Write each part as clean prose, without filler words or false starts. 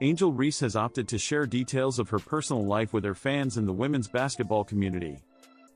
Angel Reese has opted to share details of her personal life with her fans and the women's basketball community.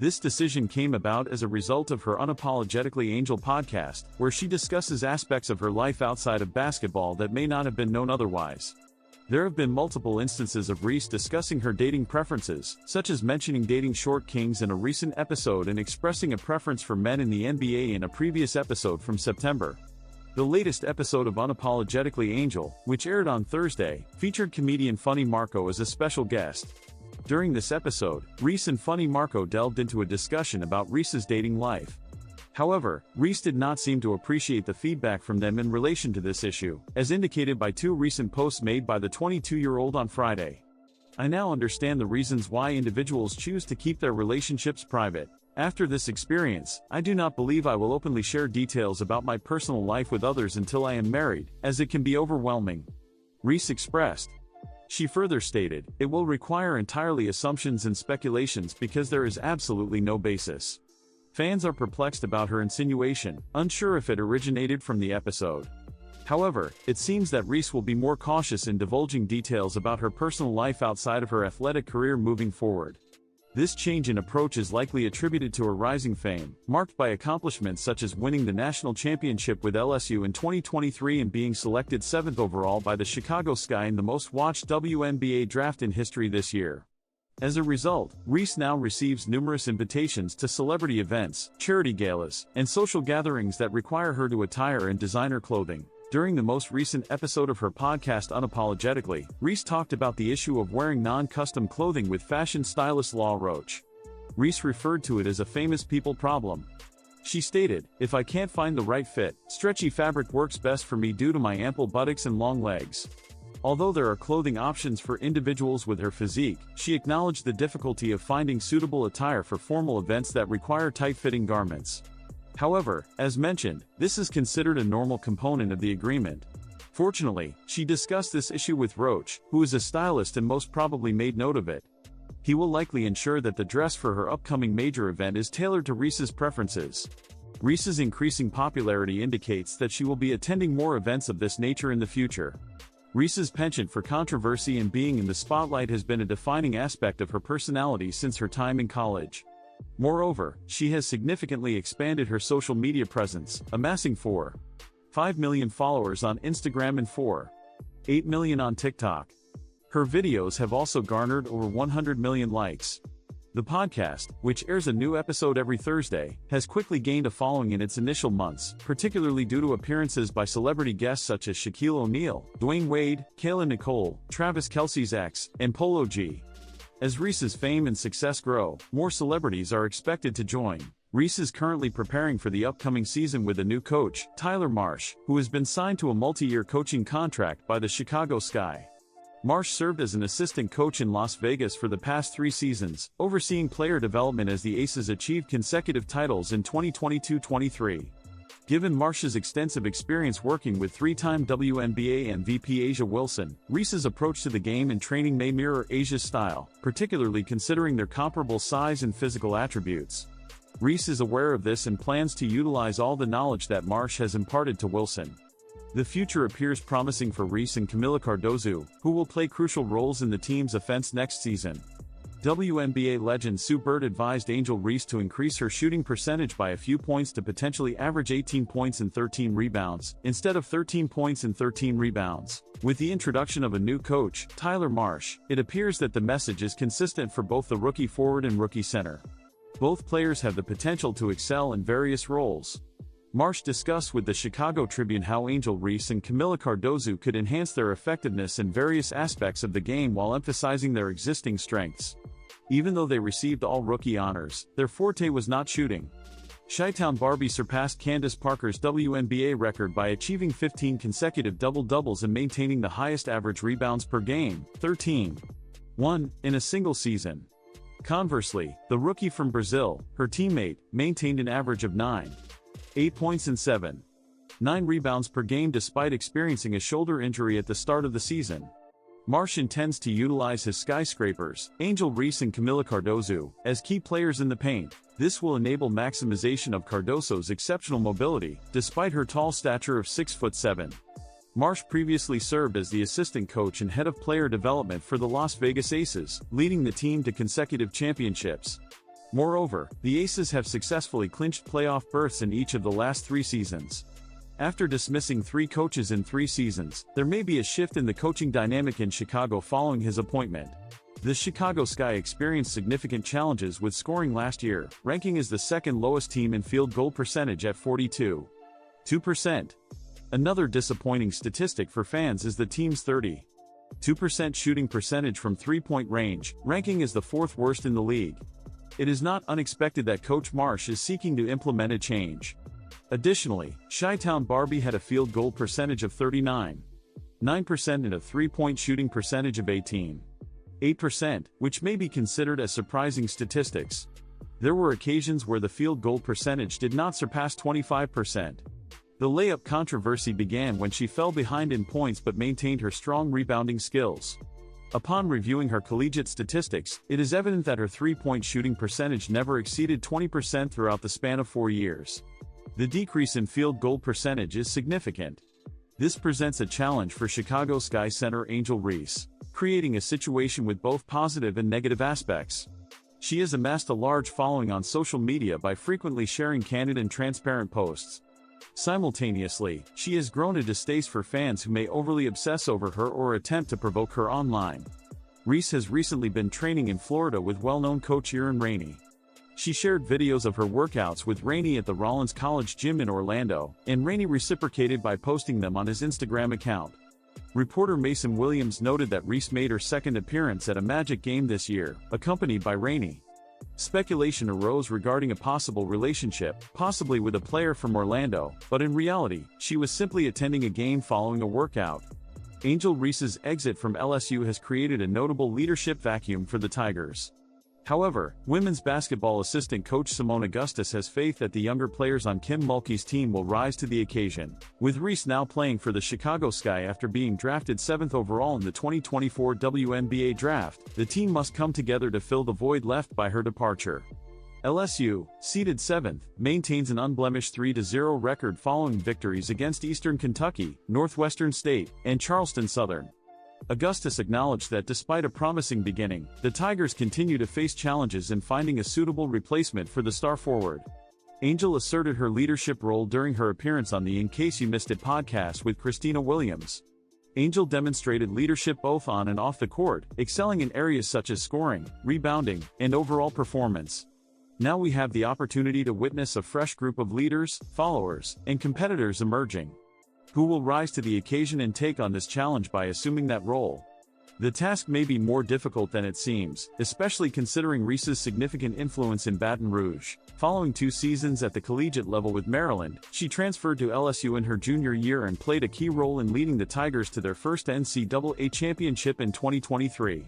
This decision came about as a result of her Unapologetically Angel podcast, where she discusses aspects of her life outside of basketball that may not have been known otherwise. There have been multiple instances of Reese discussing her dating preferences, such as mentioning dating short kings in a recent episode and expressing a preference for men in the NBA in a previous episode from September. The latest episode of Unapologetically Angel, which aired on Thursday, featured comedian Funny Marco as a special guest. During this episode, Reese and Funny Marco delved into a discussion about Reese's dating life. However, Reese did not seem to appreciate the feedback from them in relation to this issue, as indicated by two recent posts made by the 22-year-old on Friday. I now understand the reasons why individuals choose to keep their relationships private. After this experience, I do not believe I will openly share details about my personal life with others until I am married, as it can be overwhelming. Reese expressed. She further stated, "It will require entirely assumptions and speculations because there is absolutely no basis." Fans are perplexed about her insinuation, unsure if it originated from the episode. However, it seems that Reese will be more cautious in divulging details about her personal life outside of her athletic career moving forward. This change in approach is likely attributed to her rising fame, marked by accomplishments such as winning the national championship with LSU in 2023 and being selected 7th overall by the Chicago Sky in the most-watched WNBA draft in history this year. As a result, Reese now receives numerous invitations to celebrity events, charity galas, and social gatherings that require her to attire in designer clothing. During the most recent episode of her podcast Unapologetically, Reese talked about the issue of wearing non-custom clothing with fashion stylist Law Roach. Reese referred to it as a famous people problem. She stated, "If I can't find the right fit, stretchy fabric works best for me due to my ample buttocks and long legs." Although there are clothing options for individuals with her physique, she acknowledged the difficulty of finding suitable attire for formal events that require tight-fitting garments. However, as mentioned, this is considered a normal component of the agreement. Fortunately, she discussed this issue with Roach, who is a stylist and most probably made note of it. He will likely ensure that the dress for her upcoming major event is tailored to Reese's preferences. Reese's increasing popularity indicates that she will be attending more events of this nature in the future. Reese's penchant for controversy and being in the spotlight has been a defining aspect of her personality since her time in college. Moreover, she has significantly expanded her social media presence, amassing 4.5 million followers on Instagram and 4.8 million on TikTok. Her videos have also garnered over 100 million likes. The podcast, which airs a new episode every Thursday, has quickly gained a following in its initial months, particularly due to appearances by celebrity guests such as Shaquille O'Neal, Dwayne Wade, Kayla Nicole, Travis Kelce's ex, and Polo G. As Reese's fame and success grow, more celebrities are expected to join. Reese is currently preparing for the upcoming season with a new coach, Tyler Marsh, who has been signed to a multi-year coaching contract by the Chicago Sky. Marsh served as an assistant coach in Las Vegas for the past 3 seasons, overseeing player development as the Aces achieved consecutive titles in 2022-23. Given Marsh's extensive experience working with 3-time WNBA MVP A'ja Wilson, Reese's approach to the game and training may mirror A'ja's style, particularly considering their comparable size and physical attributes. Reese is aware of this and plans to utilize all the knowledge that Marsh has imparted to Wilson. The future appears promising for Reese and Camila Cardozo, who will play crucial roles in the team's offense next season. WNBA legend Sue Bird advised Angel Reese to increase her shooting percentage by a few points to potentially average 18 points and 13 rebounds, instead of 13 points and 13 rebounds. With the introduction of a new coach, Tyler Marsh, it appears that the message is consistent for both the rookie forward and rookie center. Both players have the potential to excel in various roles. Marsh discussed with the Chicago Tribune how Angel Reese and Camila Cardozo could enhance their effectiveness in various aspects of the game while emphasizing their existing strengths. Even though they received all rookie honors, their forte was not shooting. Chi-Town Barbie surpassed Candace Parker's WNBA record by achieving 15 consecutive double-doubles and maintaining the highest average rebounds per game, 13.1, in a single season. Conversely, the rookie from Brazil, her teammate, maintained an average of 9.8 points and 7.9 rebounds per game despite experiencing a shoulder injury at the start of the season. Marsh intends to utilize his skyscrapers, Angel Reese and Camila Cardozo, as key players in the paint. This will enable maximization of Cardozo's exceptional mobility, despite her tall stature of 6'7". Marsh previously served as the assistant coach and head of player development for the Las Vegas Aces, leading the team to consecutive championships. Moreover, the Aces have successfully clinched playoff berths in each of the last 3 seasons. After dismissing 3 coaches in 3 seasons, there may be a shift in the coaching dynamic in Chicago following his appointment. The Chicago Sky experienced significant challenges with scoring last year, ranking as the second lowest team in field goal percentage at 42.2%. Another disappointing statistic for fans is the team's 30.2% shooting percentage from three-point range, ranking as the 4th worst in the league. It is not unexpected that Coach Marsh is seeking to implement a change. Additionally, Chi-Town Barbie had a field goal percentage of 39.9% and a three-point shooting percentage of 18.8%, which may be considered as surprising statistics. There were occasions where the field goal percentage did not surpass 25%. The layup controversy began when she fell behind in points but maintained her strong rebounding skills. Upon reviewing her collegiate statistics, it is evident that her three-point shooting percentage never exceeded 20% throughout the span of 4 years. The decrease in field goal percentage is significant. This presents a challenge for Chicago Sky center Angel Reese, creating a situation with both positive and negative aspects. She has amassed a large following on social media by frequently sharing candid and transparent posts. Simultaneously, she has grown a distaste for fans who may overly obsess over her or attempt to provoke her online. Reese has recently been training in Florida with well-known coach Erin Rainey. She shared videos of her workouts with Rainey at the Rollins College gym in Orlando, and Rainey reciprocated by posting them on his Instagram account. Reporter Mason Williams noted that Reese made her second appearance at a Magic game this year, accompanied by Rainey. Speculation arose regarding a possible relationship, possibly with a player from Orlando, but in reality, she was simply attending a game following a workout. Angel Reese's exit from LSU has created a notable leadership vacuum for the Tigers. However, women's basketball assistant coach Simone Augustus has faith that the younger players on Kim Mulkey's team will rise to the occasion. With Reese now playing for the Chicago Sky after being drafted 7th overall in the 2024 WNBA draft, the team must come together to fill the void left by her departure. LSU, seeded 7th, maintains an unblemished 3-0 record following victories against Eastern Kentucky, Northwestern State, and Charleston Southern. Augustus acknowledged that despite a promising beginning, the Tigers continue to face challenges in finding a suitable replacement for the star forward. Angel asserted her leadership role during her appearance on the In Case You Missed It podcast with Christina Williams. Angel demonstrated leadership both on and off the court, excelling in areas such as scoring, rebounding, and overall performance. Now we have the opportunity to witness a fresh group of leaders, followers, and competitors emerging. Who will rise to the occasion and take on this challenge by assuming that role? The task may be more difficult than it seems, especially considering Reese's significant influence in Baton Rouge. Following 2 seasons at the collegiate level with Maryland, she transferred to LSU in her junior year and played a key role in leading the Tigers to their first NCAA championship in 2023.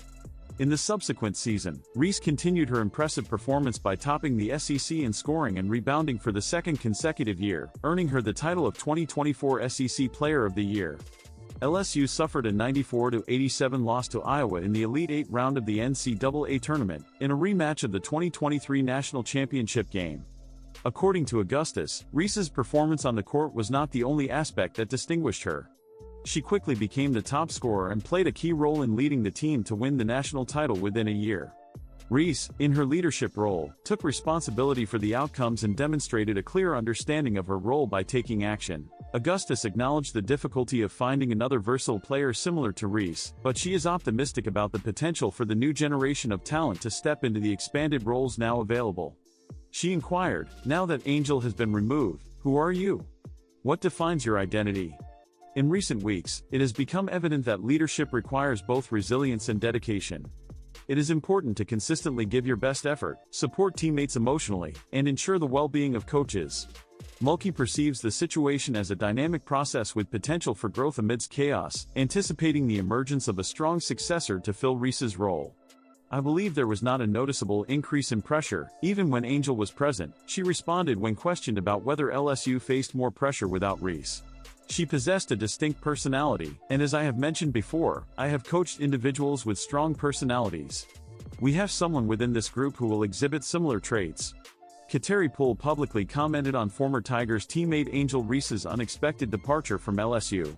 In the subsequent season, Reese continued her impressive performance by topping the SEC in scoring and rebounding for the second consecutive year, earning her the title of 2024 SEC Player of the Year. LSU suffered a 94-87 loss to Iowa in the Elite Eight round of the NCAA tournament, in a rematch of the 2023 National Championship game. According to Augustus, Reese's performance on the court was not the only aspect that distinguished her. She quickly became the top scorer and played a key role in leading the team to win the national title within a year. Reese, in her leadership role, took responsibility for the outcomes and demonstrated a clear understanding of her role by taking action. Augustus acknowledged the difficulty of finding another versatile player similar to Reese, but she is optimistic about the potential for the new generation of talent to step into the expanded roles now available. She inquired, "Now that Angel has been removed, who are you? What defines your identity?" In recent weeks, it has become evident that leadership requires both resilience and dedication. It is important to consistently give your best effort, support teammates emotionally, and ensure the well-being of coaches. Mulkey perceives the situation as a dynamic process with potential for growth amidst chaos, anticipating the emergence of a strong successor to fill Reese's role. "I believe there was not a noticeable increase in pressure, even when Angel was present," she responded when questioned about whether LSU faced more pressure without Reese. She possessed a distinct personality, and as I have mentioned before, I have coached individuals with strong personalities. We have someone within this group who will exhibit similar traits. Kateri Poole publicly commented on former Tigers teammate Angel Reese's unexpected departure from LSU.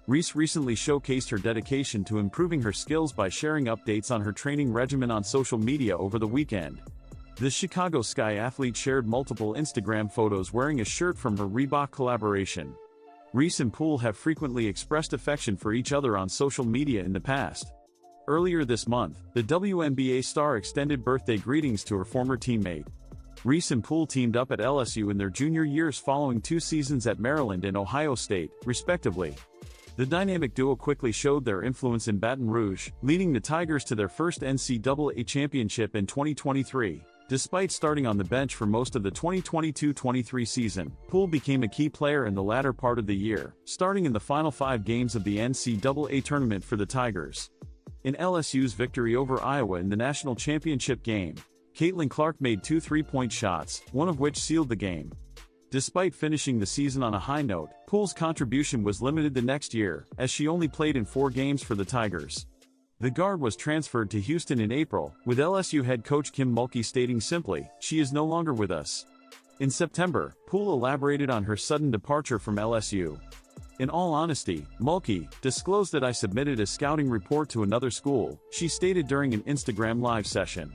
Reese recently showcased her dedication to improving her skills by sharing updates on her training regimen on social media over the weekend. The Chicago Sky athlete shared multiple Instagram photos wearing a shirt from her Reebok collaboration. Reese and Poole have frequently expressed affection for each other on social media in the past. Earlier this month, the WNBA star extended birthday greetings to her former teammate. Reese and Poole teamed up at LSU in their junior years following 2 seasons at Maryland and Ohio State, respectively. The dynamic duo quickly showed their influence in Baton Rouge, leading the Tigers to their first NCAA championship in 2023. Despite starting on the bench for most of the 2022-23 season, Poole became a key player in the latter part of the year, starting in the final 5 games of the NCAA tournament for the Tigers. In LSU's victory over Iowa in the national championship game, Caitlin Clark made 2 3-point shots, one of which sealed the game. Despite finishing the season on a high note, Poole's contribution was limited the next year, as she only played in 4 games for the Tigers. The guard was transferred to Houston in April, with LSU head coach Kim Mulkey stating simply, "She is no longer with us." In September, Poole elaborated on her sudden departure from LSU. "In all honesty, Mulkey disclosed that I submitted a scouting report to another school," she stated during an Instagram live session.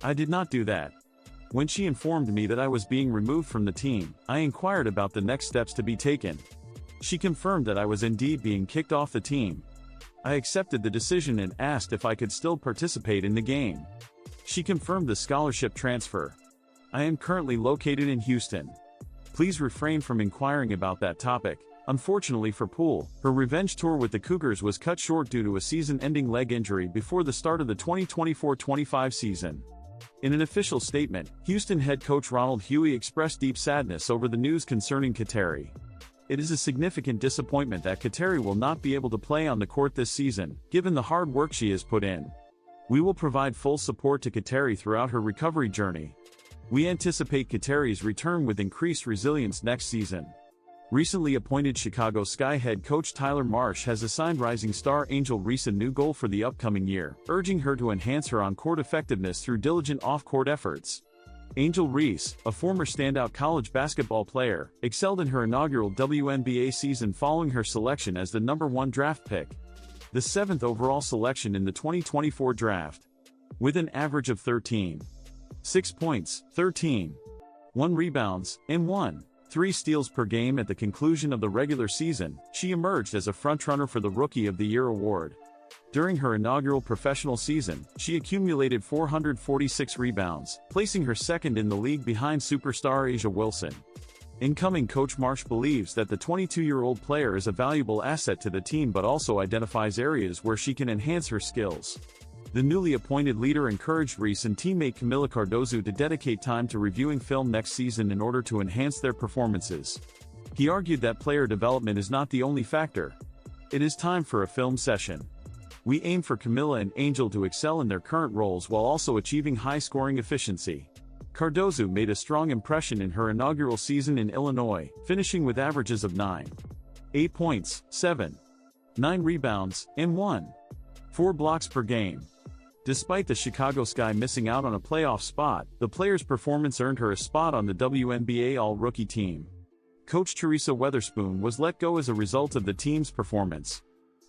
"I did not do that. When she informed me that I was being removed from the team, I inquired about the next steps to be taken. She confirmed that I was indeed being kicked off the team. I accepted the decision and asked if I could still participate in the game. She confirmed the scholarship transfer. I am currently located in Houston. Please refrain from inquiring about that topic." Unfortunately for Poole, her revenge tour with the Cougars was cut short due to a season-ending leg injury before the start of the 2024-25 season. In an official statement, Houston head coach Ronald Hughey expressed deep sadness over the news concerning Kateri. "It is a significant disappointment that Kateri will not be able to play on the court this season, given the hard work she has put in. We will provide full support to Kateri throughout her recovery journey. We anticipate Kateri's return with increased resilience next season." Recently appointed Chicago Sky head coach Tyler Marsh has assigned rising star Angel Reese a new goal for the upcoming year, urging her to enhance her on-court effectiveness through diligent off-court efforts. Angel Reese, a former standout college basketball player, excelled in her inaugural WNBA season following her selection as the #1 draft pick, the 7th overall selection in the 2024 draft. With an average of 13.6 points, 13.1 rebounds, and 1.3 steals per game at the conclusion of the regular season, she emerged as a frontrunner for the Rookie of the Year award. During her inaugural professional season, she accumulated 446 rebounds, placing her second in the league behind superstar A'ja Wilson. Incoming coach Marsh believes that the 22-year-old player is a valuable asset to the team but also identifies areas where she can enhance her skills. The newly appointed leader encouraged Reese and teammate Camila Cardozo to dedicate time to reviewing film next season in order to enhance their performances. He argued that player development is not the only factor. "It is time for a film session. We aim for Camila and Angel to excel in their current roles while also achieving high scoring efficiency." Cardozo made a strong impression in her inaugural season in Illinois, finishing with averages of 9.8 points, 7.9 rebounds, and 1.4 blocks per game. Despite the Chicago Sky missing out on a playoff spot, the player's performance earned her a spot on the WNBA All-Rookie team. Coach Teresa Weatherspoon was let go as a result of the team's performance.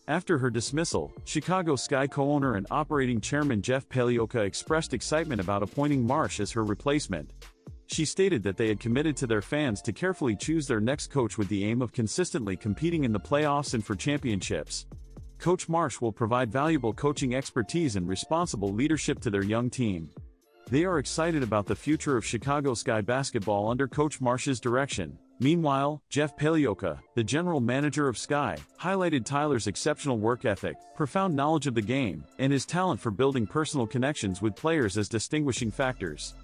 After her dismissal, Chicago Sky co-owner and operating chairman Jeff Palioka expressed excitement about appointing Marsh as her replacement. She stated that they had committed to their fans to carefully choose their next coach with the aim of consistently competing in the playoffs and for championships. Coach Marsh will provide valuable coaching expertise and responsible leadership to their young team. They are excited about the future of Chicago Sky basketball under Coach Marsh's direction. Meanwhile, Jeff Palioka, the general manager of Sky, highlighted Tyler's exceptional work ethic, profound knowledge of the game, and his talent for building personal connections with players as distinguishing factors.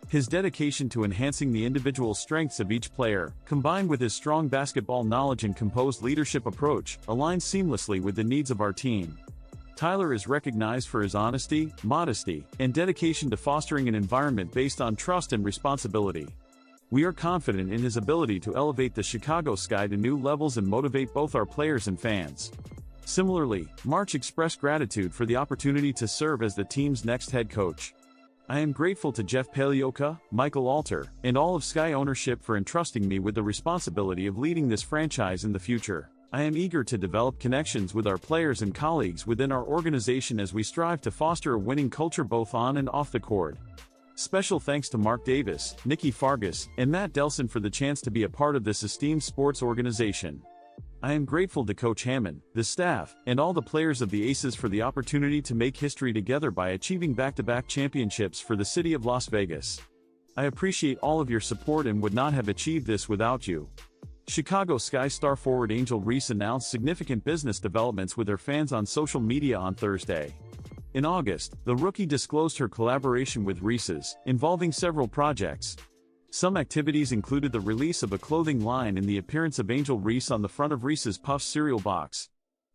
His dedication to enhancing the individual strengths of each player, combined with his strong basketball knowledge and composed leadership approach, aligns seamlessly with the needs of our team. Tyler is recognized for his honesty, modesty, and dedication to fostering an environment based on trust and responsibility. We are confident in his ability to elevate the Chicago Sky to new levels and motivate both our players and fans. Similarly, Marsh expressed gratitude for the opportunity to serve as the team's next head coach. "I am grateful to Jeff Palioka, Michael Alter, and all of Sky ownership for entrusting me with the responsibility of leading this franchise in the future. I am eager to develop connections with our players and colleagues within our organization as we strive to foster a winning culture both on and off the court. Special thanks to Mark Davis, Nikki Fargas, and Matt Delson for the chance to be a part of this esteemed sports organization. I am grateful to Coach Hammond, the staff, and all the players of the Aces for the opportunity to make history together by achieving back-to-back championships for the city of Las Vegas. I appreciate all of your support and would not have achieved this without you. Chicago Sky star forward Angel Reese announced significant business developments with her fans on social media on Thursday. In August, the rookie disclosed her collaboration with Reese's, involving several projects. Some activities included the release of a clothing line and the appearance of Angel Reese on the front of Reese's Puffs cereal box.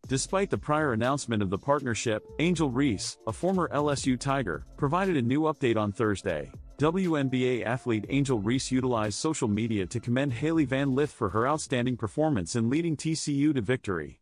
Despite the prior announcement of the partnership, Angel Reese, a former LSU Tiger, provided a new update on Thursday. WNBA athlete Angel Reese utilized social media to commend Hailey Van Lith for her outstanding performance in leading TCU to victory.